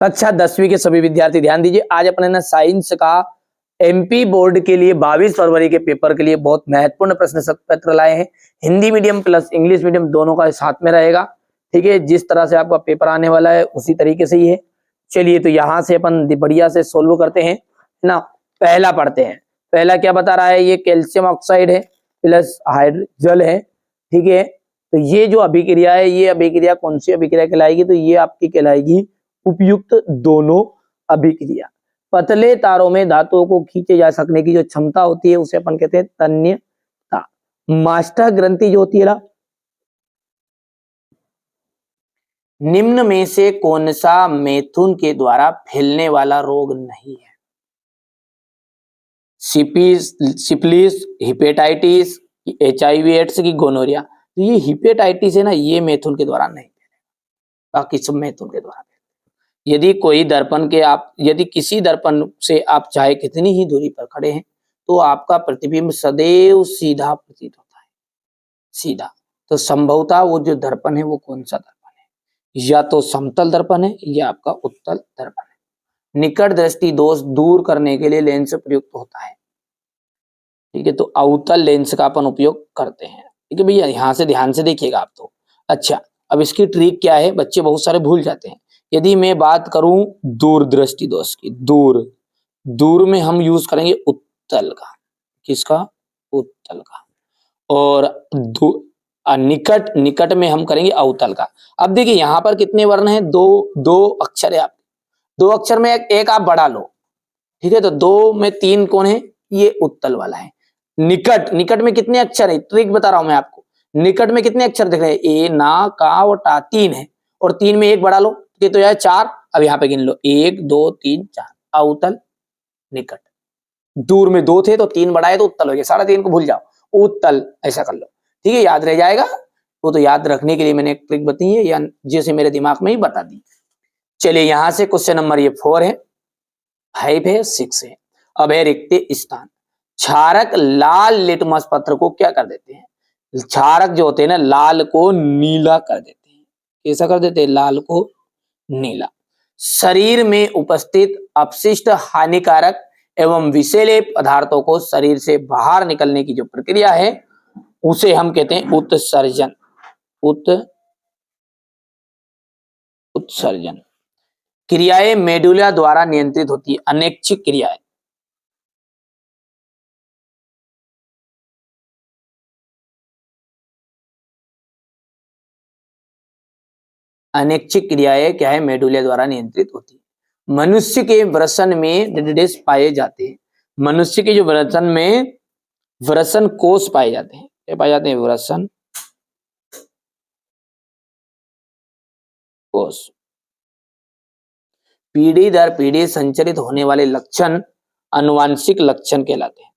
कक्षा 10वीं के सभी विद्यार्थी ध्यान दीजिए। आज अपने ना साइंस का एमपी बोर्ड के लिए 22 फरवरी के पेपर के लिए बहुत महत्वपूर्ण प्रश्न पत्र लाए हैं। Hindi medium plus English medium दोनों का साथ में रहेगा। ठीक है, जिस तरह से आपका पेपर आने वाला है उसी तरीके से ही है। चलिए तो यहाँ से अपन बढ़िया से सोल्व करते हैं ना। पहला पढ़ते हैं। पहला क्या बता रहा है, ये कैल्शियम ऑक्साइड है प्लस हाइड्रोजल है। ठीक है, तो ये जो अभिक्रिया है, ये अभिक्रिया कौन सी अभिक्रिया कहलाएगी, तो ये आपकी कहलाएगी उपयुक्त दोनों अभिक्रिया। पतले तारों में धातुओं को खींचे जा सकने की जो क्षमता होती है उसे अपन कहते हैं तन्यता। मास्टर ग्रंथि जो होती है ना, निम्न में से कौन सा मैथुन के द्वारा फैलने वाला रोग नहीं है? सिफिलिस, हिपेटाइटिस, HIV एड्स की गोनोरिया। तो ये हिपेटाइटिस है ना, ये मैथुन के द्वारा नहीं फैलेगा, बाकी सब मैथुन के द्वारा। यदि कोई दर्पण के यदि किसी दर्पण से आप चाहे कितनी ही दूरी पर खड़े हैं तो आपका प्रतिबिंब सदैव सीधा प्रतीत होता है, सीधा। तो संभवतः वो जो दर्पण है वो कौन सा दर्पण है? या तो समतल दर्पण है या आपका उत्तल दर्पण है। निकट दृष्टि दोष दूर करने के लिए लेंस प्रयुक्त होता है। ठीक है, तो अवतल लेंस का अपन उपयोग करते हैं। ठीक है भैया, यहाँ से ध्यान से देखिएगा आप तो। अच्छा, अब इसकी ट्रिक क्या है, बच्चे बहुत सारे भूल जाते हैं। यदि मैं बात करूं दूर दृष्टि दोष की, दूर में हम यूज करेंगे उत्तल का। किसका? उत्तल का। और निकट में हम करेंगे अवतल का। अब देखिए यहाँ पर कितने वर्ण हैं? दो अक्षर है। आप दो अक्षर में एक आप बढ़ा लो। ठीक है, तो 2 में 3 कौन है? ये उत्तल वाला है। निकट में कितने अक्षर है? ट्रिक बता रहा हूं मैं आपको। निकट में कितने अक्षर दिख रहे हैं? ए, ना, का और टा, 3 है। और 3 में 1 बढ़ा लो तो यह 4। अब यहाँ पे गिन लो 1 2 3 4। अवतल निकट। दूर में 2 थे तो 3 बढ़ाए तो उत्तल हो गया। 3.5 को भूल जाओ, उत्तल ऐसा कर लो। ठीक है, याद रह जाएगा। वो तो याद रखने के लिए मैंने एक ट्रिक बताई है, या जैसे मेरे दिमाग में ही बता दी। चलिए यहां से क्वेश्चन नंबर ये 4 है, 5 है, 6 है। अब है रिक्त स्थान। क्षारक लाल लिटमस पत्र को क्या कर देते हैं? क्षारक जो होते हैं ना, लाल को नीला कर देते हैं। कैसा कर देते हैं? लाल को नीला। शरीर में उपस्थित अपशिष्ट हानिकारक एवं विषैले पदार्थों को शरीर से बाहर निकलने की जो प्रक्रिया है उसे हम कहते हैं उत्सर्जन। उत्सर्जन क्रियाएं मेडुला द्वारा नियंत्रित होती है। अनैच्छिक क्रियाएं। अनैच्छिक क्रियाएं क्या है? मेडुला द्वारा नियंत्रित होती है। मनुष्य के वृषण में डिडेस पाए जाते हैं। मनुष्य के जो वृषण में वृषण कोष पाए जाते हैं। क्या पाए जाते हैं? वृषण कोष। पीढ़ी दर पीढ़ी संचरित होने वाले लक्षण आनुवांशिक लक्षण कहलाते हैं।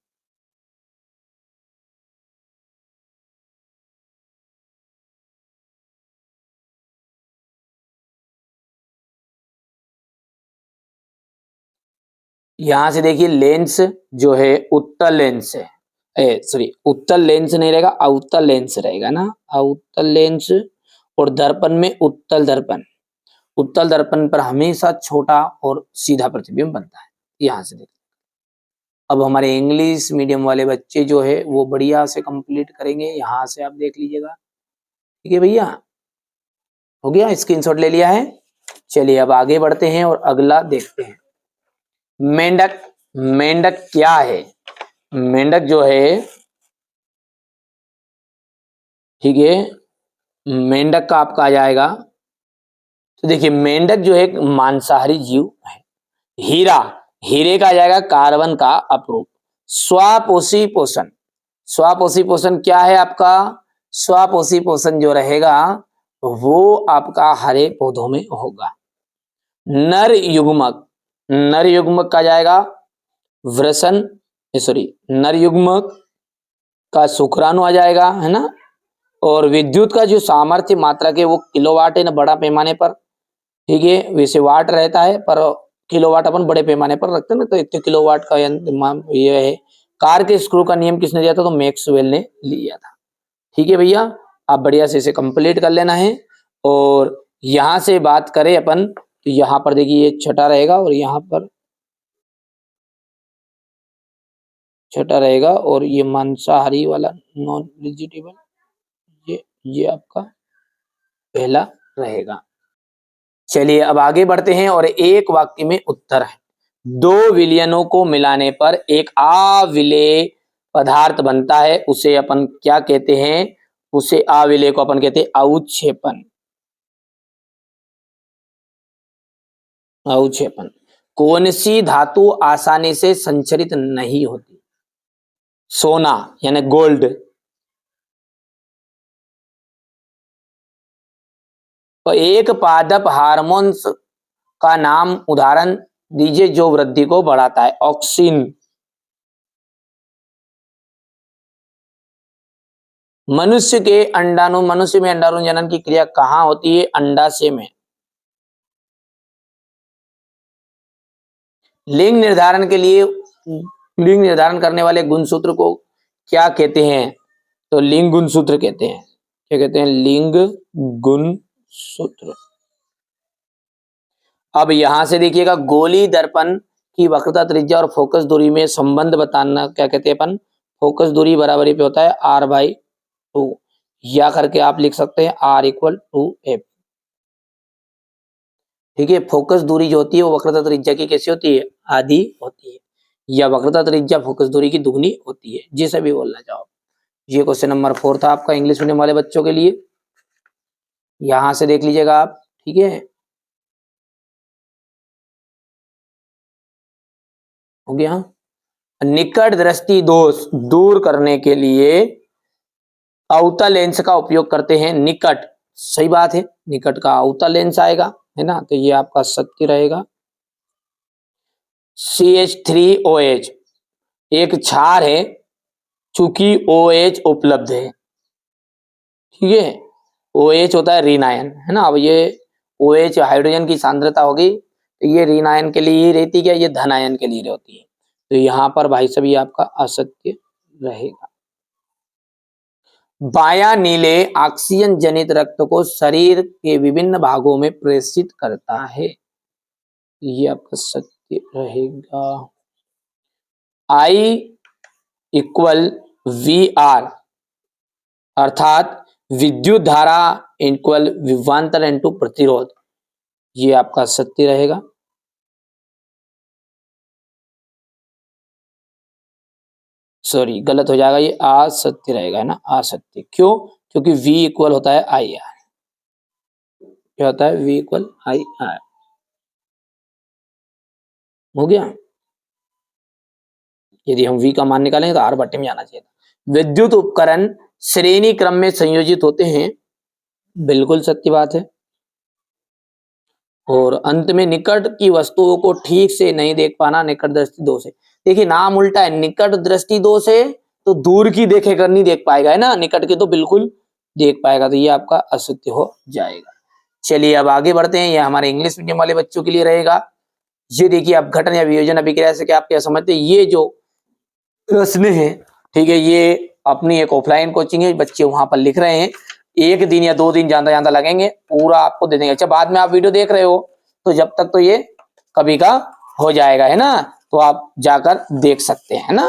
यहां से देखिए लेंस जो है उत्तल लेंस है, उत्तल लेंस नहीं रहेगा, अवतल लेंस रहेगा ना, अवतल लेंस। और दर्पण में उत्तल दर्पण। उत्तल दर्पण पर हमेशा छोटा और सीधा प्रतिबिंब बनता है। यहां से देखिए। अब हमारे इंग्लिश मीडियम वाले बच्चे जो है वो बढ़िया से कंप्लीट करेंगे। यहां से आप देख लीजिएगा। ठीक है भैया, हो गया? स्क्रीनशॉट ले लिया है। चलिए अब आगे बढ़ते हैं और अगला देखते हैं। मेंढक। मेंढक क्या है? मेंढक जो है, ठीक है, मेंढक का आपका आ जाएगा। तो देखिए मेंढक जो है एक मांसाहारी जीव है। हीरा, हीरे का आ जाएगा कार्बन का अपरूप। स्वापोषी पोषण। स्वापोषी पोषण क्या है आपका? स्वापोषी पोषण जो रहेगा वो आपका हरे पौधों में होगा। नर युग्मक। नर युग्मक का जाएगा वृषण, नर युग्मक का शुक्राणु आ जाएगा, है ना। और विद्युत का जो सामर्थ्य मात्रा के वो किलोवाट है ना, बड़ा पैमाने पर। ठीक है, वैसे वाट रहता है पर किलोवाट अपन बड़े पैमाने पर रखते हैं ना, तो इतने किलोवाट का ये है। कार के स्क्रू का नियम किसने दिया था? तो मैक्सवेल ने लिया था। ठीक है भैया, आप बढ़िया से इसे कंप्लीट कर लेना है। और यहां से बात करें अपन तो यहाँ पर देखिए ये छठा रहेगा और यहाँ पर छठा रहेगा, और ये मांसाहारी वाला नॉन वेजिटेबल ये आपका पहला रहेगा। चलिए अब आगे बढ़ते हैं और एक वाक्य में उत्तर है। दो विलयनों को मिलाने पर एक अविलेय पदार्थ बनता है, उसे अपन क्या कहते हैं? उसे अविलेय को अपन कहते हैं अवक्षेपण। अवक्षेपण। कौन सी धातु आसानी से संचरित नहीं होती? सोना यानी गोल्ड। तो एक पादप हार्मोन्स का नाम उदाहरण दीजिए जो वृद्धि को बढ़ाता है। ऑक्सिन। मनुष्य में अंडाणु जनन की क्रिया कहाँ होती है? अंडाशय में। लिंग निर्धारण करने वाले गुणसूत्र को क्या कहते हैं? तो लिंग गुणसूत्र कहते हैं। क्या कहते हैं? लिंग गुणसूत्र। अब यहां से देखिएगा, गोली दर्पण की वक्रता त्रिज्या और फोकस दूरी में संबंध बताना क्या कहते हैं अपन? फोकस दूरी बराबरी पे होता है R/2, या करके आप लिख सकते हैं R=2f। ठीक है, फोकस दूरी जो होती है वो वक्रता त्रिज्या की कैसी होती है? आधी होती है, या वक्रता त्रिज्या फोकस दूरी की दुगनी होती है, जिसे भी बोलना चाहो। ये क्वेश्चन नंबर 4 था आपका इंग्लिश मीडियम वाले बच्चों के लिए। यहां से देख लीजिएगा आप। ठीक है, हो गया। निकट दृष्टि दोष दूर करने के लिए अवतल लेंस का उपयोग करते हैं। निकट, सही बात है, निकट का अवतल लेंस आएगा, है ना? तो ये आपका सत्य रहेगा। CH3OH एक क्षार है, चूंकि OH उपलब्ध है। ठीक है, OH होता है ऋण आयन, है ना? अब ये OH हाइड्रोजन की सांद्रता होगी, तो ये ऋण आयन के लिए ही रहती है, ये धन आयन के लिए होती है। तो यहाँ पर भाई साहब ये आपका असत्य रहेगा। बायां नीले ऑक्सीजन जनित रक्त को शरीर के विभिन्न भागों में प्रेषित करता है। ये आपका सत्य रहेगा। I=VR अर्थात विद्युत धारा इक्वल विभवांतर इनटू प्रतिरोध। ये आपका सत्य रहेगा। सॉरी, गलत हो जाएगा, ये असत्य रहेगा, है ना? असत्य। क्यों? क्योंकि V इक्वल होता है IR। क्या होता है? V equal IR। हो गया। यदि हम V का मान निकालेंगे तो R बट्टे में जाना चाहिए। विद्युत उपकरण श्रेणी क्रम में संयोजित होते हैं। बिल्कुल सत्य बात है। और अंत में निकट की वस्तुओं को ठीक से नहीं देख पाना निकट दृष्टि दोष है। देखिए नाम उल्टा है, निकट दृष्टि दोष है तो दूर की देखेगा नहीं देख पाएगा, है ना? निकट की तो बिल्कुल देख पाएगा, तो ये आपका असत्य हो जाएगा। चलिए अब आगे बढ़ते हैं, ये हमारे इंग्लिश मीडियम वाले बच्चों के लिए रहेगा। ये देखिए अपघटन या वियोजन अभिक्रिया से क्या आप क्या समझते हैं? ये जो प्रश्न है, ठीक है, ये अपनी एक ऑफलाइन कोचिंग है, बच्चे वहां पर लिख रहे हैं। 1 दिन या 2 दिन ज्यादा लगेंगे, पूरा आपको दे देंगे। अच्छा, बाद में आप वीडियो देख रहे हो तो जब तक तो ये कभी का हो जाएगा, है ना? तो आप जाकर देख सकते हैं, है ना?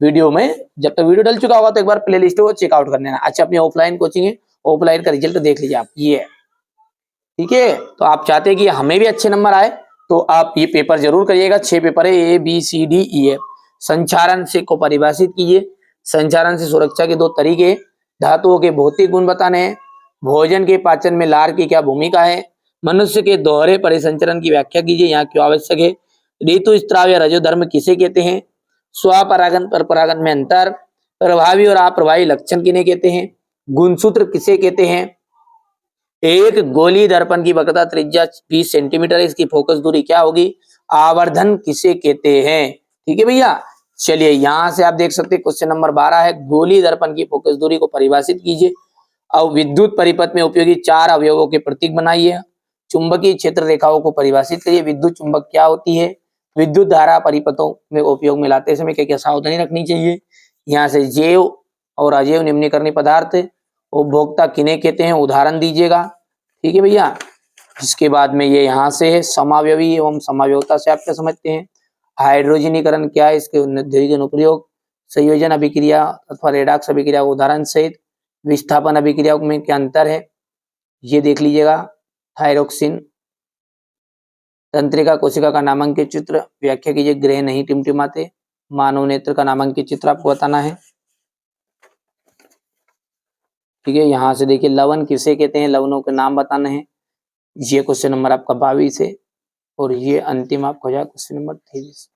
वीडियो में जब तक वीडियो डल चुका होगा तो एक बार प्ले लिस्ट को चेकआउट कर लेना। अच्छा, अपनी ऑफलाइन कोचिंग है, ऑफलाइन का रिजल्ट देख लीजिए आप। ये ठीक है, तो आप चाहते हैं कि हमें भी अच्छे नंबर आए तो आप ये पेपर जरूर करिएगा। 6 पेपर है, ABCDEF। संचारण से को परिभाषित कीजिए। संचारण से सुरक्षा के 2 तरीके। धातुओं के भौतिक गुण बताने हैं। भोजन के पाचन में लार की क्या भूमिका है। मनुष्य के दोहरे परिसंचरण की व्याख्या कीजिए, यहाँ क्यों आवश्यक है। ऋतु स्त्राव या रजोधर्म किसे कहते हैं। स्वपरागन पर परागन में अंतर। प्रभावी और अप्रभावी लक्षण किन्हें कहते हैं। गुणसूत्र किसे कहते हैं। एक गोली दर्पण की वक्रता त्रिज्या 20 सेंटीमीटर है, इसकी फोकस दूरी क्या होगी। आवर्धन किसे कहते हैं। ठीक है भैया, चलिए यहां से आप देख सकते हैं क्वेश्चन नंबर 12 है, गोली दर्पण की फोकस दूरी को परिभाषित कीजिए। अब विद्युत परिपथ में उपयोगी 4 अवयवों के प्रतीक बनाइए। चुंबकीय क्षेत्र रेखाओं को परिभाषित करिए। विद्युत चुंबक क्या होती है। विद्युत धारा परिपथों में उपयोग में लाते समय क्या क्या सावधानी रखनी चाहिए। यहाँ से जैव और अजैव निम्नीकरणीय पदार्थ उपभोक्ता किन्हें कहते हैं, उदाहरण दीजिएगा। ठीक है भैया, जिसके बाद में ये यहाँ से है समावयवी एवं समावयवता से आप क्या समझते हैं। हाइड्रोजनीकरण क्या है, इसके औद्योगिक अनुप्रयोग, संयोजन अभिक्रिया अथवा रेडॉक्स अभिक्रिया उदाहरण सहित, विस्थापन अभिक्रिया में क्या अंतर है ये देख लीजिएगा। थायरोक्सिन, तंत्रिका कोशिका का नामांकित चित्र, व्याख्या कीजिए, ग्रह नहीं टिमटिमाते, मानव नेत्र का नामांकित चित्र आपको बताना है। ठीक है, यहाँ से देखिए लवण किसे कहते हैं, लवणों के नाम बताने हैं। ये क्वेश्चन नंबर आपका 22 है और ये अंतिम आपका हो जाएगा क्वेश्चन नंबर 23।